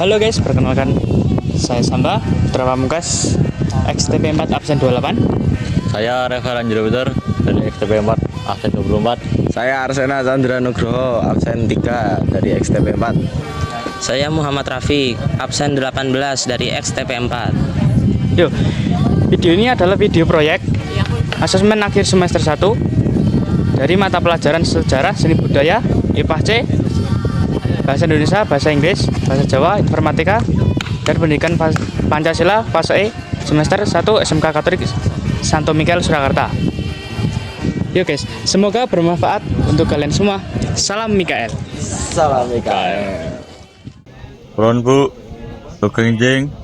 Halo guys, perkenalkan saya Samba Putra Pamungkas, XTP 4 absen 28. Saya Referan Jerobeter dari XTP 4 absen 24. Saya Arsena Chandra Nugroho, absen 3 dari XTP 4. Saya Muhammad Rafiq, absen 18 dari XTP 4. Yuk, video ini adalah video proyek asesmen akhir semester 1 dari mata pelajaran sejarah, seni budaya, IPA C, bahasa Indonesia, bahasa Inggris, bahasa Jawa, informatika, dan pendidikan Pancasila fase E semester 1 SMK Katolik Santo Mikael Surakarta. Yuk guys, semoga bermanfaat untuk kalian semua. Salam Mikael. Salam Mikael. Kulon Bu, Sugeng Jing,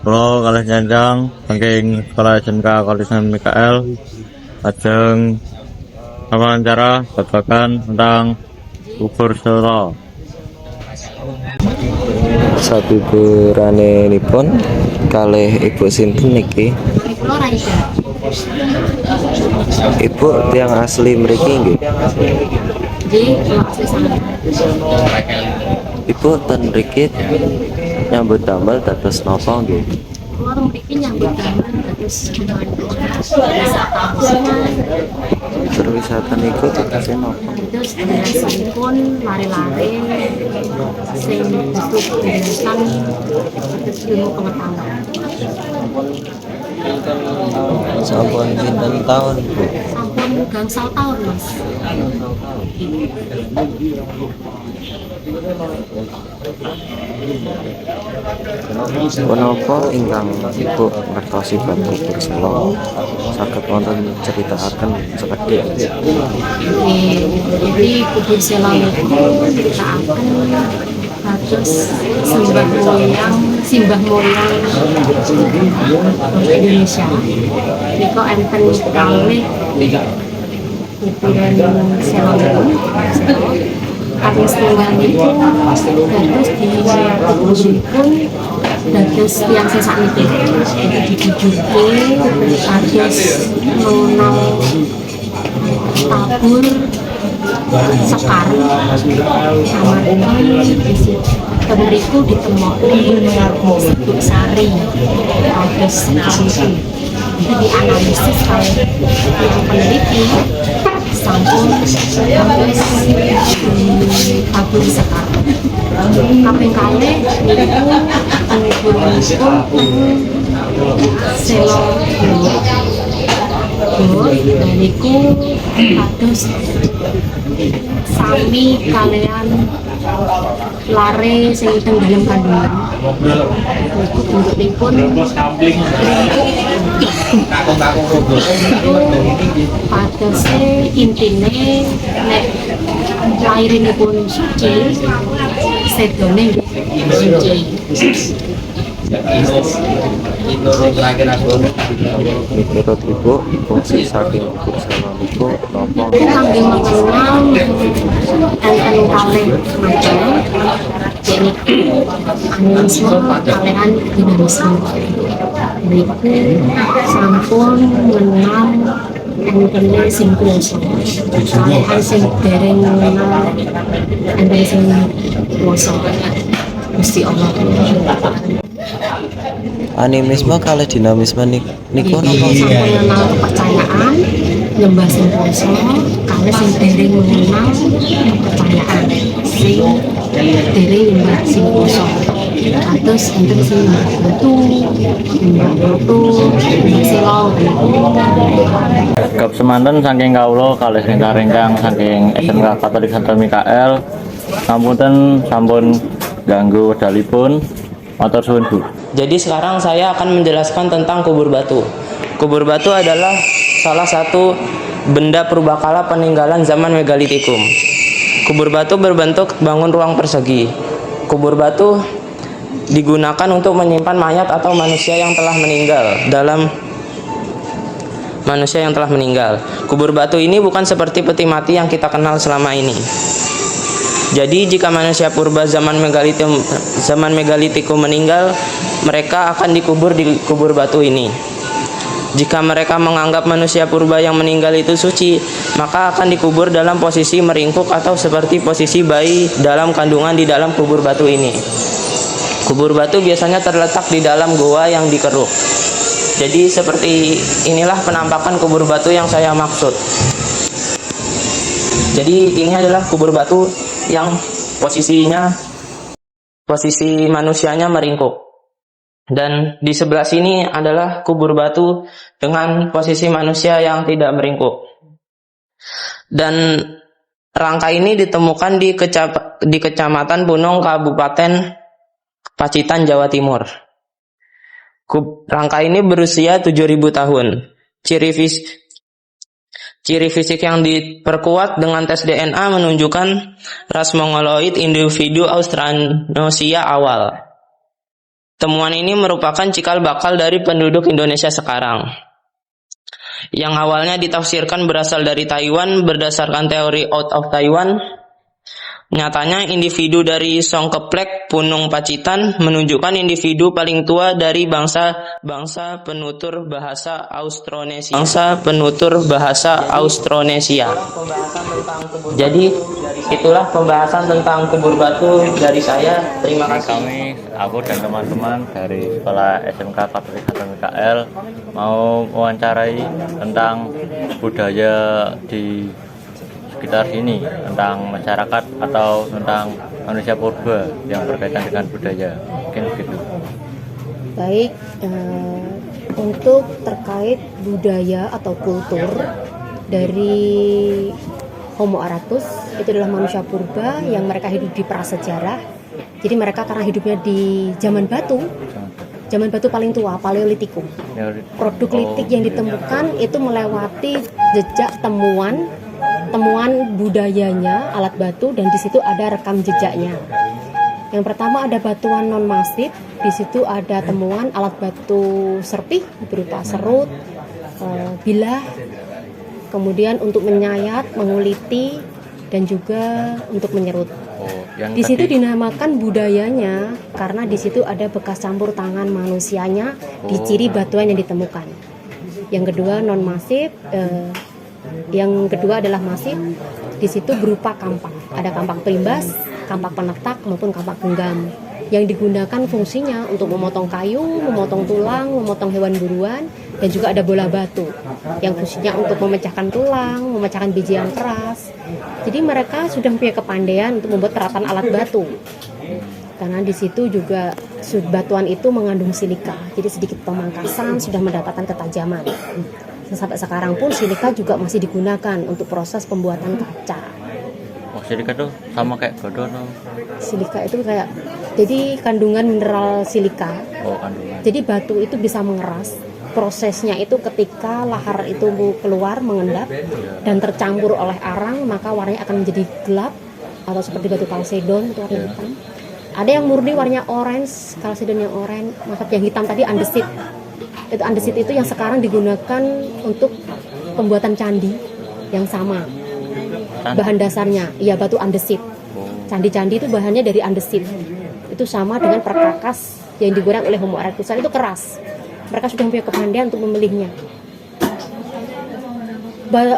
Kulo kalih nyanjang saking sekolah SMK Katolik Santo Mikael. Ajeng wawancara babagan tentang kubur Solo. Sabiburane nipun kalih Ibu sinten niki? Ibu tiang asli mriki nggih. Ibu ten mriki nyambut damel dados napa nggih? Warung mriki nyambut damel dados Perwisata niku tegese napa? terus biasipun lari-lari sing disebut penjelasan terus ilmu pengetahuan. Sampun pinten taun Bu? Sampun gangsal tahun Mas. Punapa ingkang Ibu ngertosi bab kubur Solo? Saged wonten critakaken sekedhik. Jadi kubur Selo niku nyritakaken kados simbah moyang Indonesia. Niku enten kalih kuburan Selo niku. Kami setunggal itu dados di kuburipun dados yang sesak niku jadi dijujuke kados mengenal tabur sekar amarga temriku ditemoki sebut sari kados niku dianalisis oleh yang peneliti sampun kados tabur sekar kaping kalih niku pengukuranipun Selo dan niku kados sami kalian lare sing teng dalem kandungan niku bentukipun padose intine nek lairinipun suci sedone suci. Menurut Ibu, fungsi saking kubur Selo niku napa? Kangge mengenal enten kalih macam yaitu animisme kalian dinamisme. Niku sampun mengenal entene sing kuwasa. Kalian sing dereng mengenal entene sing kuwasa. Gusti Allah. Animisme kalih dinamisme niku napa? Sampun mengenal kepercayaan, nyembah sing kuwasa, kalih sing dereng mengenal kepercayaan, sing dereng nyembah sing kuwasa. Kados enten sing nyembah Batu, nyembah Selo. Gap semanten saking kawula kalih ingkang saking SMK Katolik Santo Mikael. Sampun ganggu wedalipun. Matur suwun Bu. Jadi sekarang saya akan menjelaskan tentang kubur batu. Kubur batu adalah salah satu benda purbakala peninggalan zaman megalitikum. Kubur batu berbentuk bangun ruang persegi. Kubur batu digunakan untuk menyimpan mayat atau manusia yang telah meninggal. Kubur batu ini bukan seperti peti mati yang kita kenal selama ini. Jadi jika manusia purba zaman megalitikum meninggal, mereka akan dikubur di kubur batu ini. Jika mereka menganggap manusia purba yang meninggal itu suci, maka akan dikubur dalam posisi meringkuk atau seperti posisi bayi dalam kandungan di dalam kubur batu ini. Kubur batu biasanya terletak di dalam goa yang dikeruk. Jadi seperti inilah penampakan kubur batu yang saya maksud. Jadi ini adalah kubur batu yang posisi manusianya meringkuk. Dan di sebelah sini adalah kubur batu dengan posisi manusia yang tidak meringkuk. Dan rangka ini ditemukan di Kecamatan Punung, Kabupaten Pacitan, Jawa Timur. Rangka ini berusia 7.000 tahun. Ciri fisik yang diperkuat dengan tes DNA menunjukkan ras Mongoloid individu Austranosia awal. Temuan ini merupakan cikal bakal dari penduduk Indonesia sekarang, yang awalnya ditafsirkan berasal dari Taiwan berdasarkan teori Out of Taiwan. Nyatanya individu dari Songkeplek Punung Pacitan menunjukkan individu paling tua dari bangsa penutur bahasa Austronesia. Jadi itulah pembahasan tentang kubur batu dari saya. Terima kasih. Aku dan teman-teman dari sekolah SMK Katolik Santo Mikael mau mewawancarai tentang budaya di sekitar sini, tentang masyarakat atau tentang manusia purba yang berkaitan dengan budaya, mungkin begitu. Baik, untuk terkait budaya atau kultur dari Homo erectus, itu adalah manusia purba yang mereka hidup di prasejarah. Jadi mereka karena hidupnya di zaman batu paling tua, Paleolitikum. Produk litik yang ditemukan itu melewati jejak temuan budayanya, alat batu, dan di situ ada rekam jejaknya. Yang pertama ada batuan non masif, di situ ada temuan alat batu serpih berupa serut, bilah, kemudian untuk menyayat, menguliti, dan juga untuk menyerut. Di situ dinamakan budayanya karena di situ ada bekas campur tangan manusianya di ciri batuan yang ditemukan. Yang kedua non masif. Yang kedua adalah masif, di situ berupa kampak. Ada kampak perimbas, kampak penetak maupun kampak genggam yang digunakan fungsinya untuk memotong kayu, memotong tulang, memotong hewan buruan, dan juga ada bola batu yang fungsinya untuk memecahkan tulang, memecahkan biji yang keras. Jadi mereka sudah punya kepandaian untuk membuat peralatan alat batu. Karena di situ juga batuan itu mengandung silika, jadi sedikit pemangkasan sudah mendapatkan ketajaman. Sampai sekarang pun silika juga masih digunakan untuk proses pembuatan kaca. Oh, silika tuh sama kayak godon? Silika itu kayak, jadi kandungan mineral silika. Oh, kandungan. Jadi batu itu bisa mengeras. Prosesnya itu ketika lahar itu keluar mengendap dan tercampur oleh arang, maka warnanya akan menjadi gelap atau seperti batu kalsedon itu warna hitam. Ada yang murni warnanya orange, kalsedon yang orange, maka yang hitam tadi andesit. Itu andesit itu yang sekarang digunakan untuk pembuatan candi yang sama. Bahan dasarnya, iya batu andesit. Candi-candi itu bahannya dari andesit. Itu sama dengan perkakas yang digunakan oleh Homo erectus, itu keras. Mereka sudah punya kepandaian untuk memilihnya.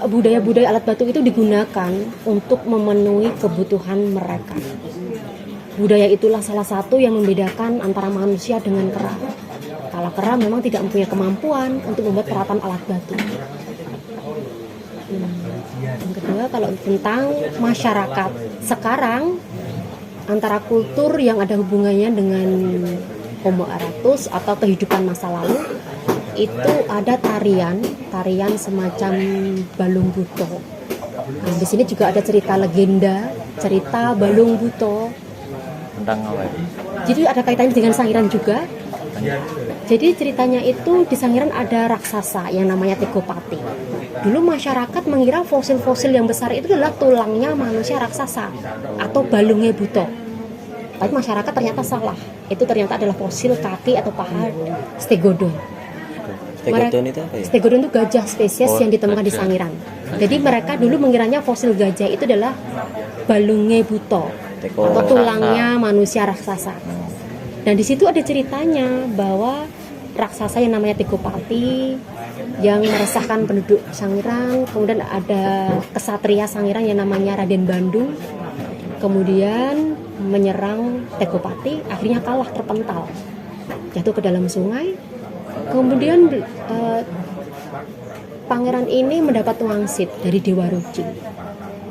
Budaya-budaya alat batu itu digunakan untuk memenuhi kebutuhan mereka. Budaya itulah salah satu yang membedakan antara manusia dengan kera. Kalau kera memang tidak mempunyai kemampuan untuk membuat peralatan alat batu. Yang kedua, kalau tentang masyarakat sekarang, antara kultur yang ada hubungannya dengan Homo erectus atau kehidupan masa lalu, itu ada tarian semacam Balung Buto. Nah, di sini juga ada cerita legenda, cerita Balung Buto. Tentang apa? Jadi ada kaitannya dengan Sangiran juga. Jadi ceritanya itu di Sangiran ada raksasa yang namanya Tegopati. Dulu masyarakat mengira fosil-fosil yang besar itu adalah tulangnya manusia raksasa atau balungnya Buto. Tapi masyarakat ternyata salah. Itu ternyata adalah fosil kaki atau paha Stegodon. Stegodon itu apa ya? Stegodon itu gajah spesies yang ditemukan di Sangiran. Jadi mereka dulu mengiranya fosil gajah itu adalah balungnya Buto atau tulangnya manusia raksasa. Dan di situ ada ceritanya bahwa raksasa yang namanya Tegopati yang meresahkan penduduk Sangiran, kemudian ada kesatria Sangiran yang namanya Raden Bandung. kemudian menyerang Tegopati, akhirnya kalah terpental, jatuh ke dalam sungai. Kemudian pangeran ini mendapat wangsit dari Dewa Ruci,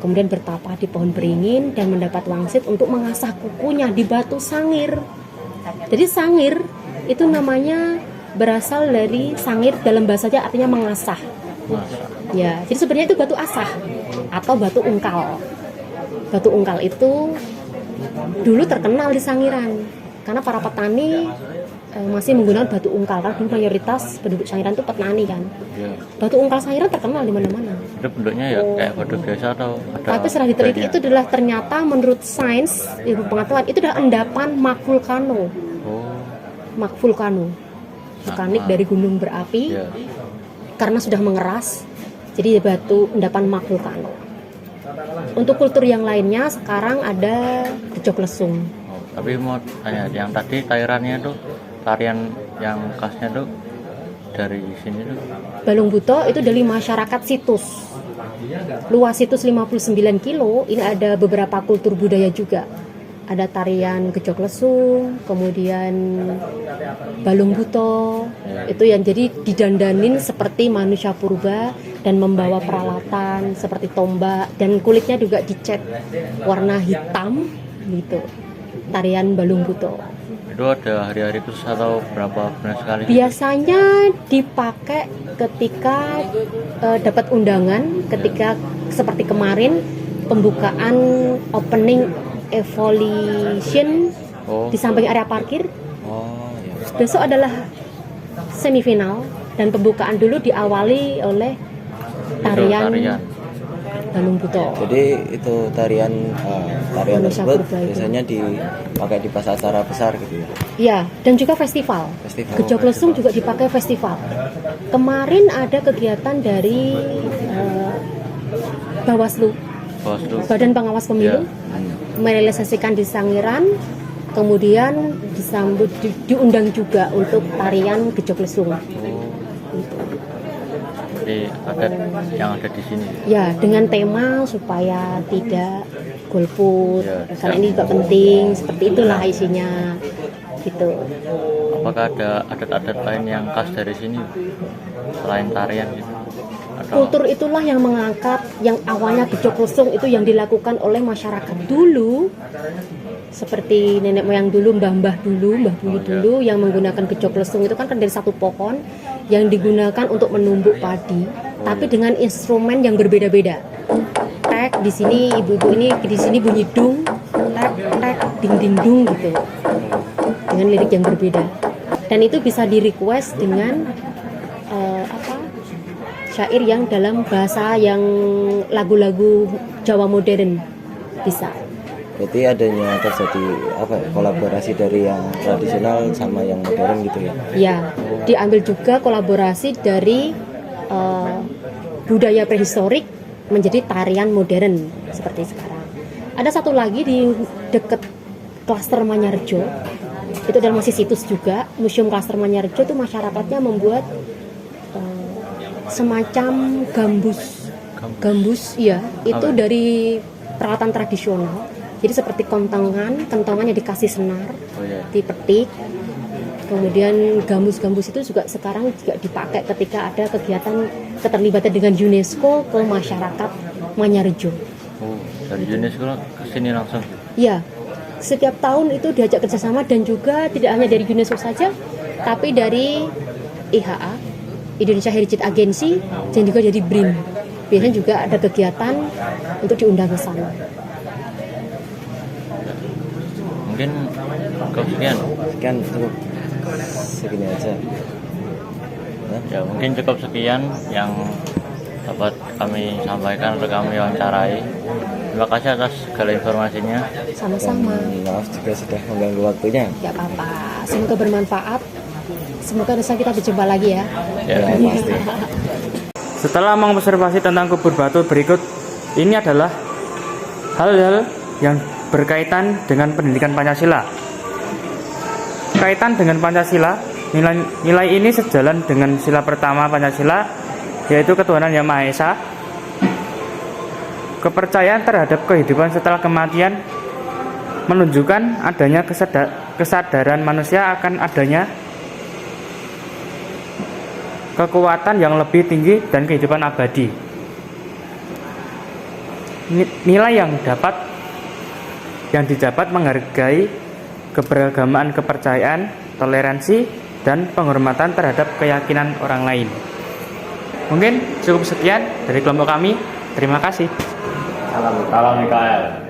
kemudian bertapa di pohon beringin dan mendapat wangsit untuk mengasah kukunya di batu sangir. Jadi sangir itu namanya berasal dari sangir, dalam bahasanya artinya mengasah. Ya, jadi sebenarnya itu batu asah atau batu ungkal. Batu ungkal itu dulu terkenal di Sangiran karena para petani masih menggunakan batu ungkal, karena dulu mayoritas penduduk Sangiran itu petani kan. Ya. Batu ungkal Sangiran terkenal di mana-mana. Itu bentuknya ya kayak batu biasa atau ada? Tapi setelah diteliti bedanya? itu adalah ternyata menurut sains ilmu pengetahuan itu adalah endapan mak vulkano. Oh, Mak vulkano, vulkanik dari gunung berapi. ya. Karena sudah mengeras, jadi batu endapan mak vulkano. Untuk kultur yang lainnya sekarang ada Gejok Lesung. Oh, tapi mau tanya, yang tadi tariannya tuh, tarian yang khasnya tuh dari sini tuh. Balung Buto itu dari masyarakat Situs. Luas Situs 59 kilo, ini ada beberapa kultur budaya juga. Ada tarian Gejok Lesung, kemudian Balung Buto, itu yang jadi didandanin seperti manusia purba dan membawa peralatan seperti tombak, dan kulitnya juga dicat warna hitam gitu. Tarian Balung Buto. Itu ada hari-hari khusus atau berapa bulan sekali? Biasanya dipakai ketika dapat undangan, ketika seperti kemarin pembukaan opening Evolution di samping area parkir. Oh, ya. Besok adalah semifinal dan pembukaan dulu diawali oleh tarian Balung Buto. Jadi itu tarian Manusia tersebut purba itu. biasanya dipakai di pas acara besar gitu ya. Ya, dan juga festival. Gejok Lesung juga dipakai festival. Kemarin ada kegiatan dari Bawaslu, Badan Pengawas Pemilu, merealisasikan di Sangiran, kemudian disambut diundang juga untuk tarian Gejok Lesung. Jadi adat yang ada di sini. Ya, dengan tema supaya tidak golput, Ya, karena ini juga penting, seperti itulah isinya, gitu. Apakah ada adat-adat lain yang khas dari sini selain tarian gitu? Atau Kultur itulah yang mengangkat, yang awalnya Gejok Lesung itu yang dilakukan oleh masyarakat dulu, seperti nenek moyang dulu, mbah-mbah dulu, mbah buyut dulu yang menggunakan Gejok Lesung itu kan dari satu pohon yang digunakan untuk menumbuk padi, tapi dengan instrumen yang berbeda-beda. Tek di sini ibu-ibu ini di sini bunyi dung, tek tek ding ding dung gitu, dengan lirik yang berbeda. Dan itu bisa di request dengan syair yang dalam bahasa yang lagu-lagu Jawa modern bisa. Berarti adanya terjadi kolaborasi dari yang tradisional sama yang modern gitu ya. Ya, diambil juga kolaborasi dari budaya prehistorik menjadi tarian modern seperti sekarang. Ada satu lagi di dekat klaster Manyarjo, itu adalah masih Situs juga, Museum Klaster Manyarjo itu masyarakatnya membuat semacam gambus, iya, itu dari peralatan tradisional. Jadi seperti kentongan yang dikasih senar, dipetik. Kemudian gambus itu juga sekarang juga dipakai ketika ada kegiatan keterlibatan dengan UNESCO ke masyarakat Manyarjo. Oh, dari UNESCO ke sini langsung. Ya, setiap tahun itu diajak kerjasama, dan juga tidak hanya dari UNESCO saja, tapi dari IHA, Indonesia Heritage Agency, dan juga dari BRIN. Biasanya juga ada kegiatan untuk diundang ke sana. Mungkin cukup sekian. Cukup segini aja. Ya, mungkin cukup sekian yang dapat kami sampaikan atau kami wawancarai. Terima kasih atas segala informasinya. Sama-sama. Maaf juga sudah mengganggu waktunya. Gak apa-apa. Semoga bermanfaat. Semoga bisa kita berjumpa lagi ya. Ya, Pasti. Setelah mengobservasi tentang kubur batu berikut, ini adalah hal-hal yang berkaitan dengan pendidikan Pancasila. Kaitan dengan Pancasila, nilai ini sejalan dengan sila pertama Pancasila, yaitu ketuhanan yang Maha Esa. Kepercayaan terhadap kehidupan setelah kematian menunjukkan adanya kesadaran manusia akan adanya kekuatan yang lebih tinggi dan kehidupan abadi. Nilai yang didapat menghargai keberagaman kepercayaan, toleransi, dan penghormatan terhadap keyakinan orang lain. Mungkin cukup sekian dari kelompok kami. Terima kasih. Salam Mikael.